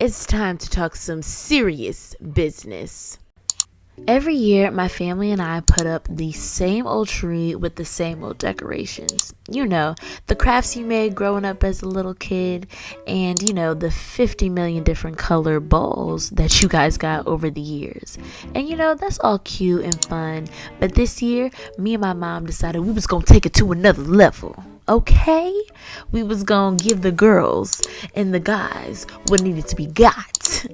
It's time to talk some serious business. Every year, my family and I put up the same old tree with the same old decorations. You know, the crafts you made growing up as a little kid, and you know, the 50 million different color balls that you guys got over the years. And you know, that's all cute and fun. But this year, me and my mom decided we was gonna take it to another level. Okay? We was gonna give the girls and the guys what needed to be got.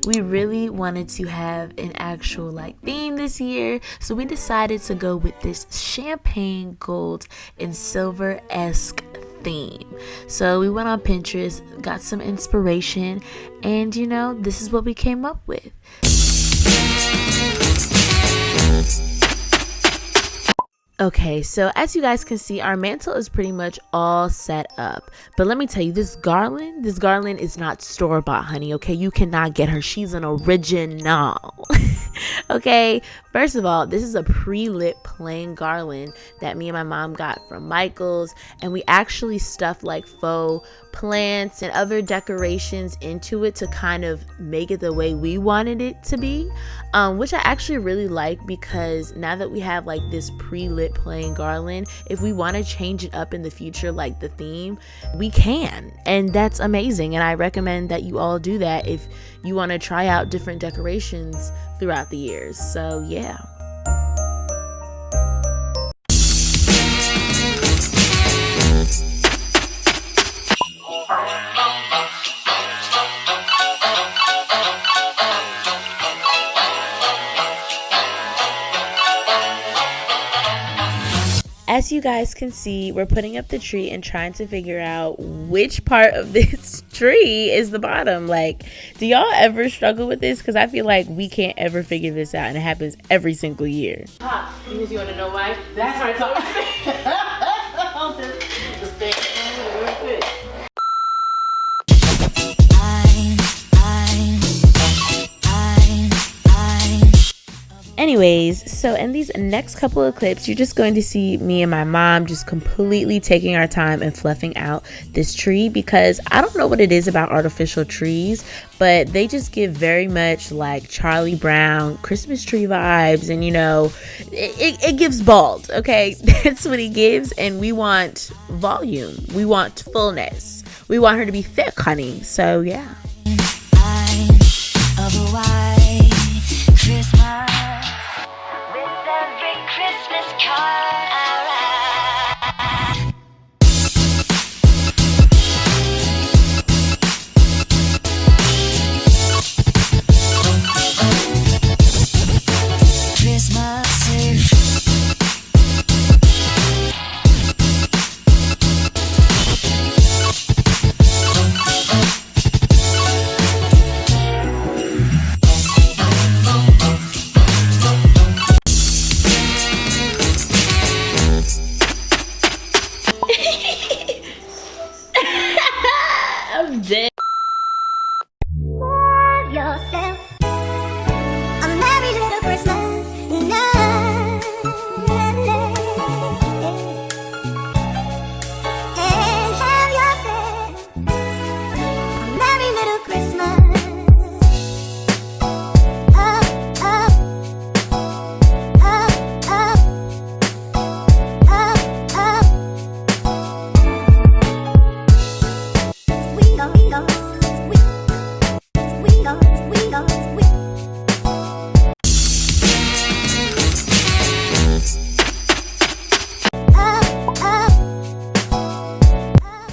We really wanted to have an actual theme this year, so we decided to go with this champagne gold and silver-esque theme. So we went on Pinterest, got some inspiration, and you know, this is what we came up with. Okay, so as you guys can see, our mantle is pretty much all set up. But let me tell you, this garland is not store-bought, honey, okay? You cannot get her. She's an original. Okay, first of all, this is a pre-lit plain garland that me and my mom got from Michael's, and we actually stuffed faux plants and other decorations into it to kind of make it the way we wanted it to be, which I actually really like, because now that we have this pre-lit plain garland, if we want to change it up in the future, the theme, we can, and that's amazing. And I recommend that you all do that if you want to try out different decorations throughout the years. So yeah. As you guys can see, we're putting up the tree and trying to figure out which part of this tree is the bottom. Do y'all ever struggle with this? Because I feel like we can't ever figure this out, and it happens every single year. Because you want to know why? That's how it's always been. Just stay real quick. Anyways, so in these next couple of clips, you're just going to see me and my mom just completely taking our time and fluffing out this tree, because I don't know what it is about artificial trees, but they just give very much Charlie Brown Christmas tree vibes, and you know, it gives bald, okay? That's what it gives, and we want volume, we want fullness, we want her to be thick, honey. So yeah. I'm dead. Love yourself. A merry little Christmas night. And have yourself a merry little Christmas.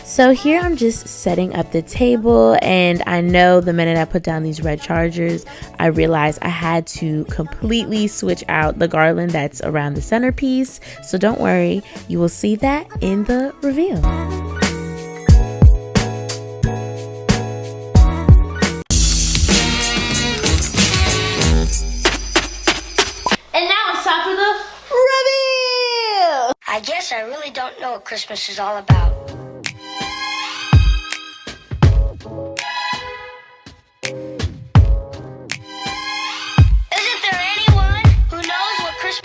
So here I'm just setting up the table, and I know the minute I put down these red chargers, I realized I had to completely switch out the garland that's around the centerpiece. So don't worry, you will see that in the reveal. And now it's time Christmas is all about.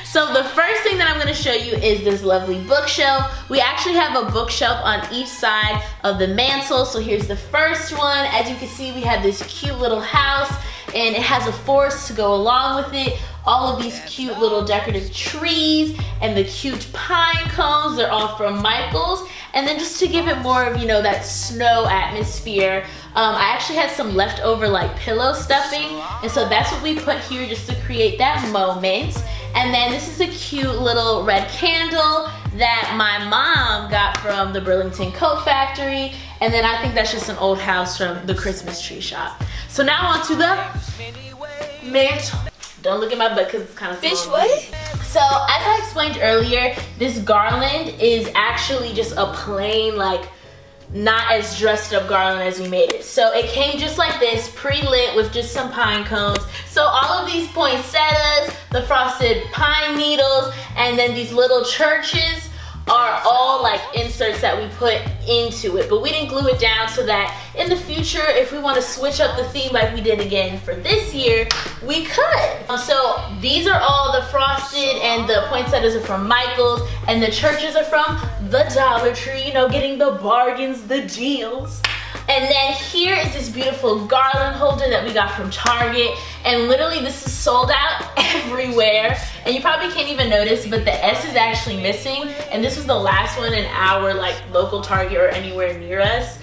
So the first thing that I'm going to show you is this lovely bookshelf. We actually have a bookshelf on each side of the mantle. So here's the first one. As you can see, we have this cute little house and it has a forest to go along with it. All of these cute little decorative trees and the cute pine cones, they're all from Michael's. And then just to give it more of, you know, that snow atmosphere, I actually had some leftover like pillow stuffing. And so that's what we put here just to create that moment. And then this is a cute little red candle that my mom got from the Burlington Coat Factory. And then I think that's just an old house from the Christmas tree shop. So now on to the mantle. Don't look at my butt because it's kind of Bitch, what? So as I explained earlier, this garland is actually just a plain, like, not as dressed up garland as we made it. So it came just like this, pre-lit with just some pine cones. So all of these poinsettias, the frosted pine needles, and then these little churches are all like inserts that we put into it. But we didn't glue it down so that in the future, if we want to switch up the theme like we did again for this year, we could. So these are all the frosted, and the poinsettias are from Michael's, and the churches are from the Dollar Tree, you know, getting the bargains, the deals. And then here is this beautiful garland holder that we got from Target. And literally this is sold out everywhere. And you probably can't even notice, but the S is actually missing. And this was the last one in our like local Target or anywhere near us.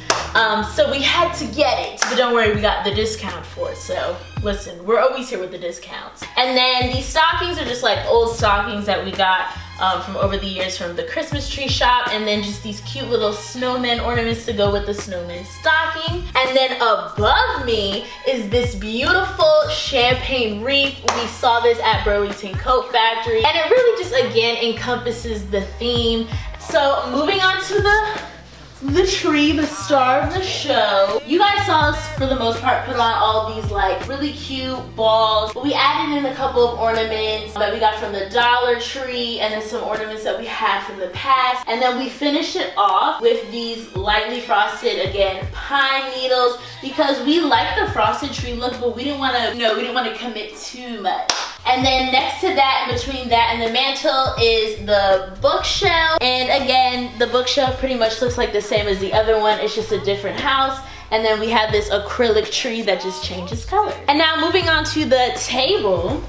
So we had to get it. But don't worry, we got the discount for it. So listen, we're always here with the discounts. And then these stockings are just like old stockings that we got from over the years from the Christmas tree shop. And then just these cute little snowman ornaments to go with the snowman stocking. And then above me is this beautiful champagne wreath. We saw this at Burlington Coat Factory, and it really just again encompasses the theme. So moving on to the tree, the star of the show. You guys saw us for the most part put on all these like really cute balls, but we added in a couple of ornaments that we got from the Dollar Tree, and then some ornaments that we had from the past. And then we finished it off with these lightly frosted, again, pine needles, because we like the frosted tree look, but we didn't want to, we didn't want to commit too much. And then next to that, between that and the mantle, is the bookshelf. And again, the bookshelf pretty much looks like the same as the other one. It's just a different house. And then we have this acrylic tree that just changes color. And now moving on to the table.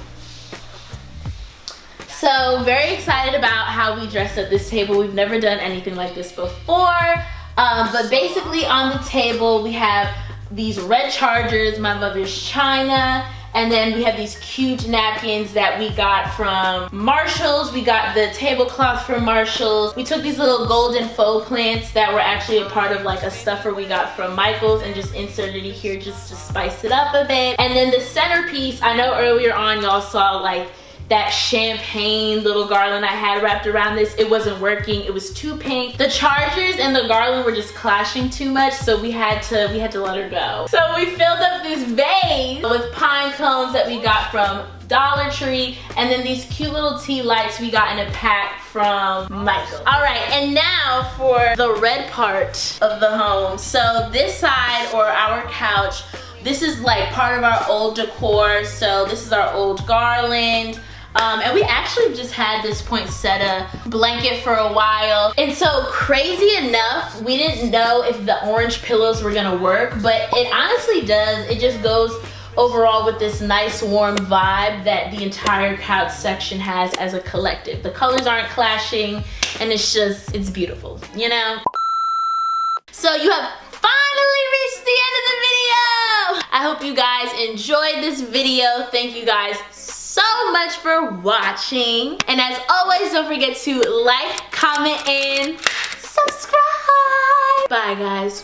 So very excited about how we dressed up this table. We've never done anything like this before. But basically on the table, we have these red chargers, my mother's china. And then we have these cute napkins that we got from Marshall's. We got the tablecloth from Marshall's. We took these little golden faux plants that were actually a part of like a stuffer we got from Michael's and just inserted it here just to spice it up a bit. And then the centerpiece, I know earlier on y'all saw like that champagne little garland I had wrapped around this. It wasn't working, it was too pink. The chargers and the garland were just clashing too much, so we had to let her go. So we filled up this vase with pine cones that we got from Dollar Tree, and then these cute little tea lights we got in a pack from Michael. All right, and now for the red part of the home. So this side, or our couch, this is like part of our old decor. So this is our old garland. And we actually just had this poinsettia blanket for a while. And so crazy enough, we didn't know if the orange pillows were gonna work, but it honestly does. It just goes overall with this nice warm vibe that the entire couch section has as a collective. The colors aren't clashing, and it's beautiful, you know? So you have finally reached the end of the video. I hope you guys enjoyed this video. Thank you guys so much for watching. And as always, don't forget to like, comment, and subscribe. Bye, guys.